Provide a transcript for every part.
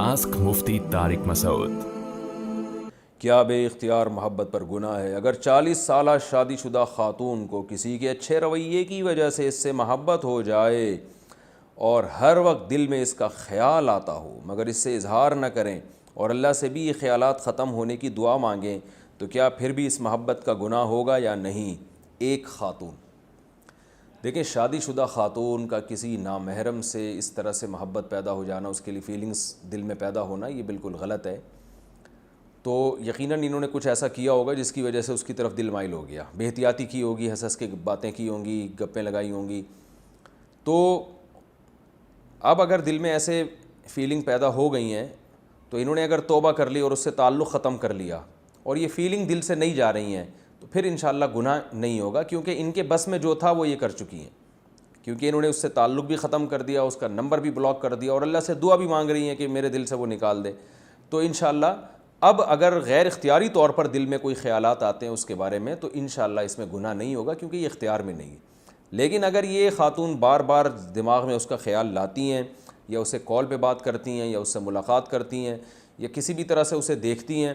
Ask مفتی طارق مسعود۔ کیا بے اختیار محبت پر گناہ ہے؟ اگر 40 سالہ شادی شدہ خاتون کو کسی کے اچھے رویے کی وجہ سے اس سے محبت ہو جائے اور ہر وقت دل میں اس کا خیال آتا ہو مگر اس سے اظہار نہ کریں اور اللہ سے بھی یہ خیالات ختم ہونے کی دعا مانگیں تو کیا پھر بھی اس محبت کا گناہ ہوگا یا نہیں؟ ایک خاتون، دیکھیں، شادی شدہ خاتون کا کسی نامحرم سے اس طرح سے محبت پیدا ہو جانا، اس کے لیے فیلنگز دل میں پیدا ہونا، یہ بالکل غلط ہے۔ تو یقیناً انہوں نے کچھ ایسا کیا ہوگا جس کی وجہ سے اس کی طرف دل مائل ہو گیا، بے احتیاطی کی ہوگی، ہنس ہنس کے باتیں کی ہوں گی، گپیں لگائی ہوں گی۔ تو اب اگر دل میں ایسے فیلنگ پیدا ہو گئی ہیں تو انہوں نے اگر توبہ کر لی اور اس سے تعلق ختم کر لیا اور یہ فیلنگ دل سے نہیں جا رہی ہیں تو پھر انشاءاللہ گناہ نہیں ہوگا، کیونکہ ان کے بس میں جو تھا وہ یہ کر چکی ہیں، کیونکہ انہوں نے اس سے تعلق بھی ختم کر دیا، اس کا نمبر بھی بلاک کر دیا اور اللہ سے دعا بھی مانگ رہی ہیں کہ میرے دل سے وہ نکال دے۔ تو انشاءاللہ اب اگر غیر اختیاری طور پر دل میں کوئی خیالات آتے ہیں اس کے بارے میں تو انشاءاللہ اس میں گناہ نہیں ہوگا، کیونکہ یہ اختیار میں نہیں ہے۔ لیکن اگر یہ خاتون بار بار دماغ میں اس کا خیال لاتی ہیں یا اسے کال پہ بات کرتی ہیں یا اس سے ملاقات کرتی ہیں یا کسی بھی طرح سے اسے دیکھتی ہیں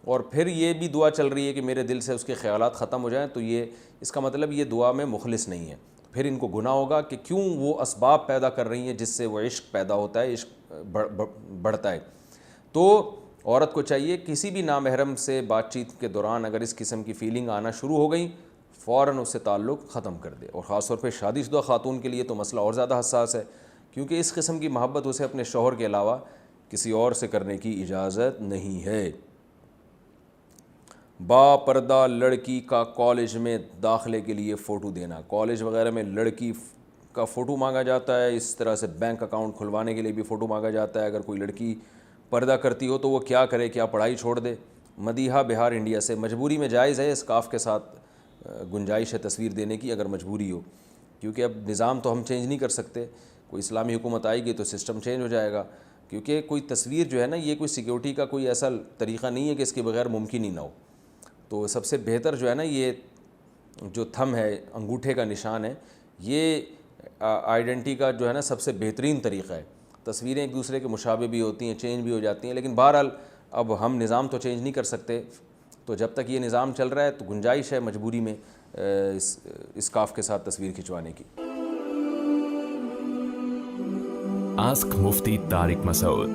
اور پھر یہ بھی دعا چل رہی ہے کہ میرے دل سے اس کے خیالات ختم ہو جائیں، تو یہ اس کا مطلب یہ دعا میں مخلص نہیں ہے، پھر ان کو گناہ ہوگا کہ کیوں وہ اسباب پیدا کر رہی ہیں جس سے وہ عشق پیدا ہوتا ہے، عشق بڑھتا ہے۔ تو عورت کو چاہیے کسی بھی نامحرم سے بات چیت کے دوران اگر اس قسم کی فیلنگ آنا شروع ہو گئی فوراً اس سے تعلق ختم کر دے، اور خاص طور پہ شادی شدہ خاتون کے لیے تو مسئلہ اور زیادہ حساس ہے، کیونکہ اس قسم کی محبت اسے اپنے شوہر کے علاوہ کسی اور سے کرنے کی اجازت نہیں ہے۔ با پردہ لڑکی کا کالج میں داخلے کے لیے فوٹو دینا، کالج وغیرہ میں لڑکی کا فوٹو مانگا جاتا ہے، اس طرح سے بینک اکاؤنٹ کھلوانے کے لیے بھی فوٹو مانگا جاتا ہے۔ اگر کوئی لڑکی پردہ کرتی ہو تو وہ کیا کرے؟ کیا پڑھائی چھوڑ دے؟ مدیحہ بہار انڈیا سے، مجبوری میں جائز ہے اسکاف کے ساتھ گنجائش ہے تصویر دینے کی اگر مجبوری ہو، کیونکہ اب نظام تو ہم چینج نہیں کر سکتے، کوئی اسلامی حکومت آئے گی تو سسٹم چینج ہو جائے گا، کیونکہ کوئی تصویر جو ہے نا یہ کوئی سیکیورٹی کا کوئی ایسا طریقہ نہیں ہے کہ اس کے بغیر ممکن ہی نہ ہو۔ تو سب سے بہتر جو ہے نا یہ جو تھم ہے، انگوٹھے کا نشان ہے، یہ آئیڈینٹی کا جو ہے نا سب سے بہترین طریقہ ہے۔ تصویریں ایک دوسرے کے مشابہ بھی ہوتی ہیں، چینج بھی ہو جاتی ہیں، لیکن بہرحال اب ہم نظام تو چینج نہیں کر سکتے، تو جب تک یہ نظام چل رہا ہے تو گنجائش ہے مجبوری میں اسکاف کے ساتھ تصویر کھنچوانے کی۔ آسک مفتی طارق مسعود۔